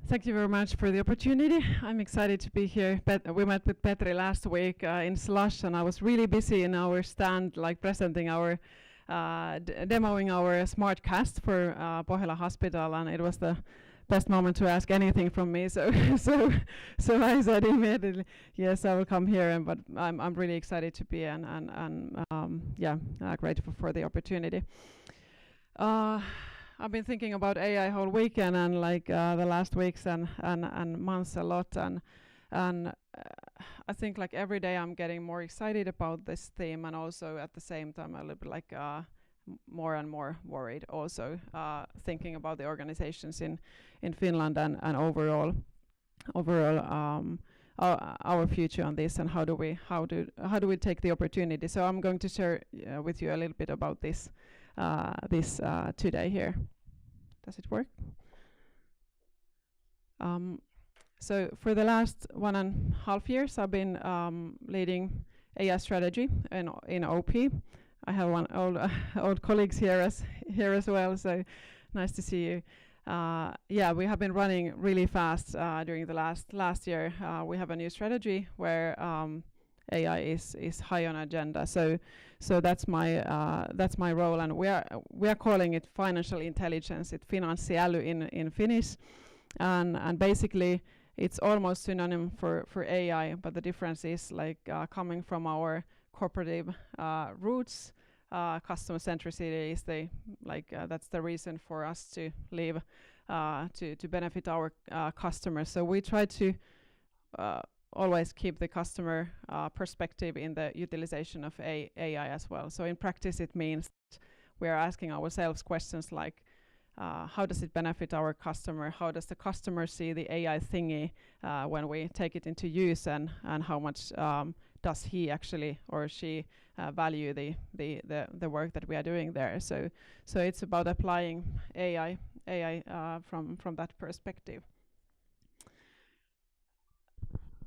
Thank you very much for the opportunity. I'm excited to be here. We met with Petri last week in Slush, and I was really busy in our stand, like presenting our, demoing our smart cast for Pohjola Hospital, and it was the best moment to ask anything from me. So, so I said immediately, yes, I will come here. But I'm really excited to be grateful for the opportunity. I've been thinking about AI whole weekend and the last weeks and months a lot, and I think like every day I'm getting more excited about this theme, and also at the same time a little bit more and more worried also, thinking about the organizations in Finland and overall our future on this, and how do we take the opportunity. So I'm going to share with you a little bit about this today here. Does it work? So for the last 1.5 years, I've been leading AI strategy in OP. I have one old colleagues here as well, so nice to see you. We have been running really fast during the last year. We have a new strategy where AI is high on agenda. So that's my role, and we are calling it financial intelligence. It's finanssiäly in Finnish, and basically it's almost synonym for AI, but the difference is coming from our cooperative roots. Customer centricity is that's the reason for us to live to benefit our customers. So we try to always keep the customer perspective in the utilization of AI as well. So in practice, it means we are asking ourselves questions like, how does it benefit our customer? How does the customer see the AI thingy when we take it into use, and how much does he actually or she value the work that we are doing there? So it's about applying AI from that perspective.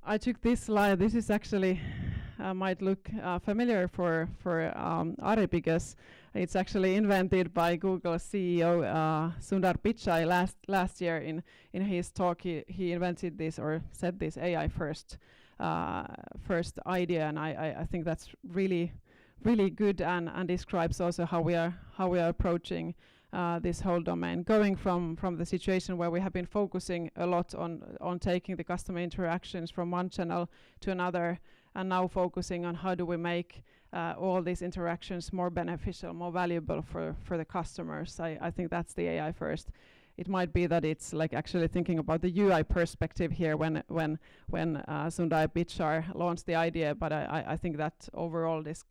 I took this slide. This is actually might look familiar for Ari, because it's actually invented by Google CEO Sundar Pichai last year. In his talk, he invented this, or said this AI first idea, and I think that's really good and describes also how we are approaching this whole domain, going from the situation where we have been focusing a lot on taking the customer interactions from one channel to another, and now focusing on how do we make all these interactions more beneficial, more valuable for the customers. I think that's the AI first. It might be that it's like actually thinking about the UI perspective here when Sundar Pichai launched the idea, but I think that overall this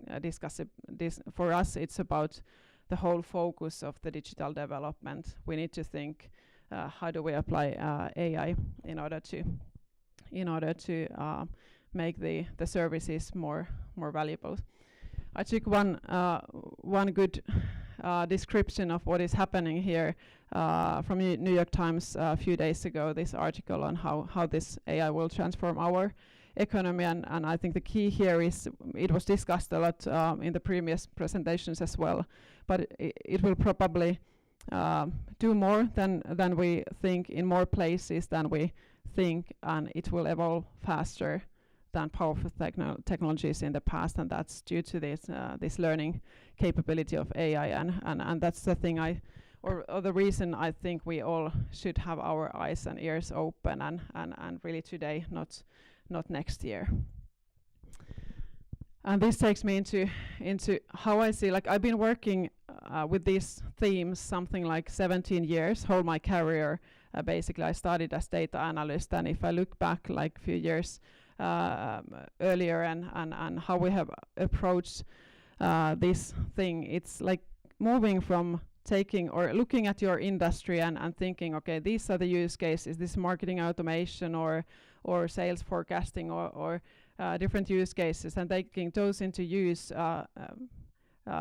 for us, it's about the whole focus of the digital development. We need to think how do we apply AI in order to make the services more valuable. I took one good description of what is happening here from New York Times a few days ago. This article on how this AI will transform our economy, and I think the key here is, it was discussed a lot in the previous presentations as well, but it will probably do more than we think in more places than we think, and it will evolve faster than powerful technologies in the past, and that's due to this learning capability of AI, and that's the thing or the reason I think we all should have our eyes and ears open, and really today, not next year. And this takes me into how I see, I've been working with these themes something like 17 years, whole my career. Basically, I started as data analyst, and if I look back a few years earlier and how we have approached this thing, it's like moving from taking or looking at your industry and thinking, okay, these are the use cases, this marketing automation or sales forecasting or different use cases, and taking those into use,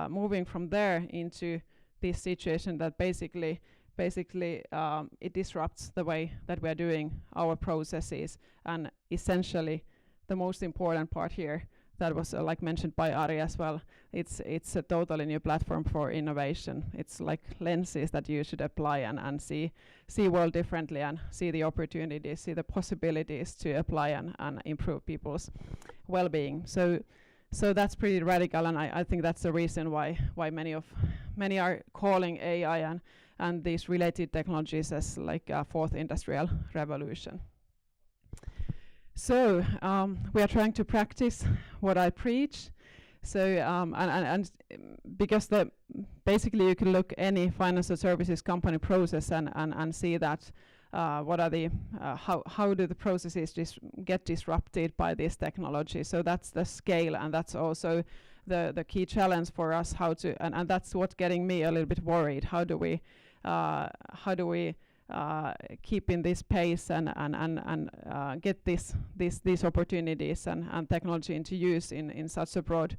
moving from there into this situation that basically it disrupts the way that we are doing our processes, and essentially the most important part here, that was like mentioned by Ari as well. It's a totally new platform for innovation. It's like lenses that you should apply and see world differently, and see the opportunities, see the possibilities to apply and improve people's well-being. So that's pretty radical, and I think that's the reason why many are calling AI and these related technologies as like a fourth industrial revolution. So we are trying to practice what I preach. So and because basically you can look any financial services company process and see that what are the how do the processes get disrupted by this technology. So that's the scale, and that's also the key challenge for us, how to and that's what's getting me a little bit worried. How do we keep in this pace and get these opportunities and technology into use in such a broad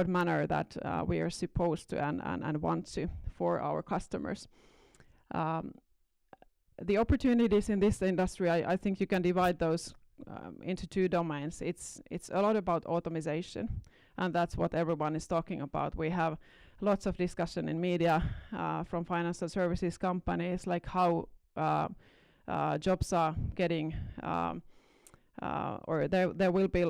manner that we are supposed to and want to for our customers. The opportunities in this industry, I think you can divide those into two domains. It's a lot about automation, and that's what everyone is talking about. We have lots of discussion in media from financial services companies, like how jobs are getting, or there will be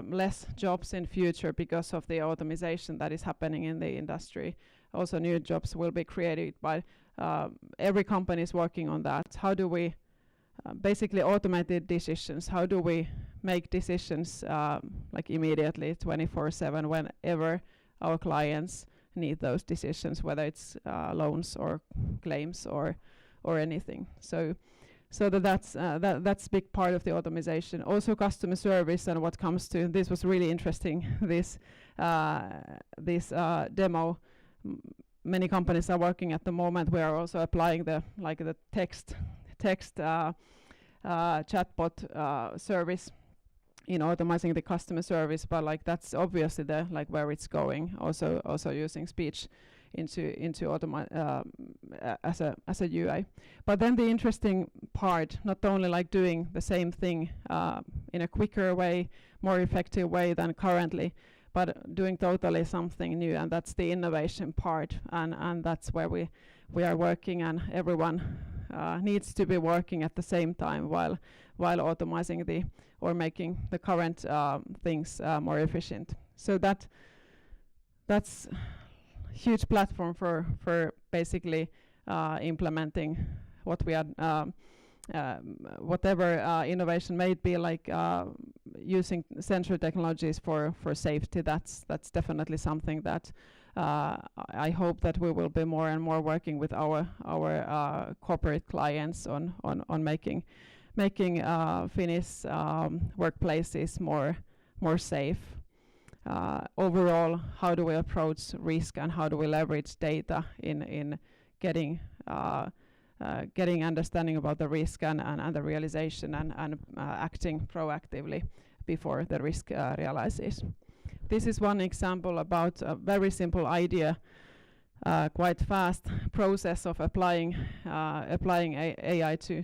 less jobs in future because of the automation that is happening in the industry. Also, new jobs will be created by every company is working on that. How do we basically automate the decisions? How do we make decisions like immediately, 24/7, whenever our clients need those decisions, whether it's loans or claims or anything. So that's big part of the automation. Also, customer service and what comes to this was really interesting. This demo. Many companies are working at the moment. We are also applying the text chatbot service in automating the customer service, but like that's obviously the where it's going. Also using speech into as a UI. But then the interesting part, not only like doing the same thing in a quicker way, more effective way than currently, but doing totally something new, and that's the innovation part, and that's where we are working, and everyone needs to be working at the same time while automating or making the current things more efficient. So that's huge platform for basically implementing what we are whatever innovation may be, like using sensor technologies for safety. That's definitely something that I hope that we will be more and more working with our corporate clients on making Finnish workplaces more safe. Overall, how do we approach risk, and how do we leverage data in getting understanding about the risk and the realization and acting proactively before the risk realizes. This is one example about a very simple idea, quite fast process of applying AI to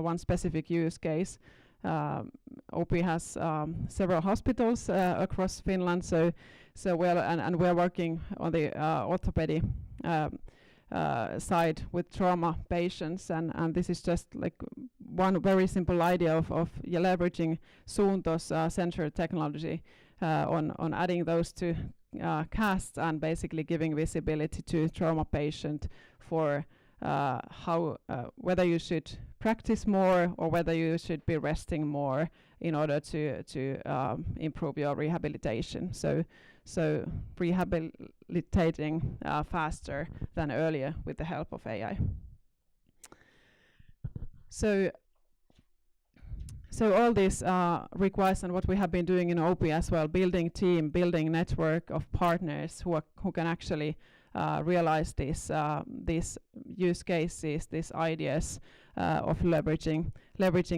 one specific use case. OP has several hospitals across Finland, so we're working on the orthopedic side with trauma patients, and this is just like one very simple idea of leveraging Suunto's sensor technology on adding those to casts and basically giving visibility to trauma patient for how whether you should practice more or whether you should be resting more in order to improve your rehabilitation. So rehabilitating faster than earlier with the help of AI. So all this requires, and what we have been doing in OP as well, building team, building network of partners who can actually realize these use cases, these ideas of leveraging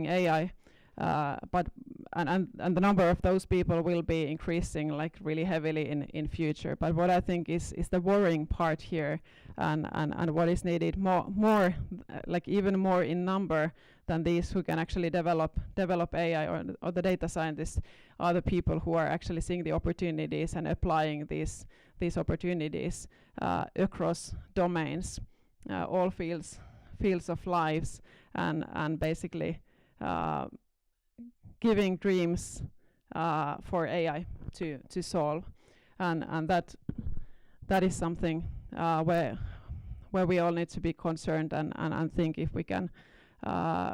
AI. But and the number of those people will be increasing like really heavily in future. But what I think is the worrying part here, and what is needed more like even more in number than these who can actually develop AI, or the data scientists, are the people who are actually seeing the opportunities and applying these opportunities across domains, all fields of lives, and basically giving dreams for AI to solve, and that is something where we all need to be concerned and think if we can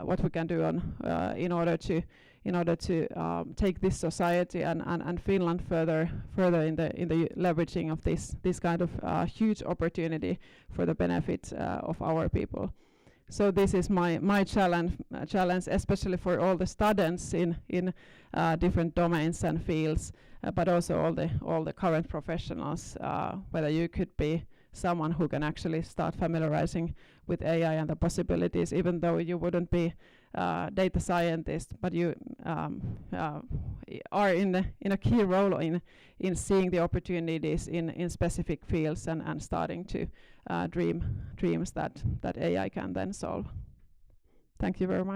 what we can do in order to take this society and Finland further in the leveraging of this kind of huge opportunity for the benefit of our people. So this is my challenge, especially for all the students in different domains and fields, but also all the current professionals. Whether you could be someone who can actually start familiarizing with AI and the possibilities, even though you wouldn't be data scientist, but you are in a key role in seeing the opportunities in specific fields and starting to dreams that AI can then solve. Thank you very much.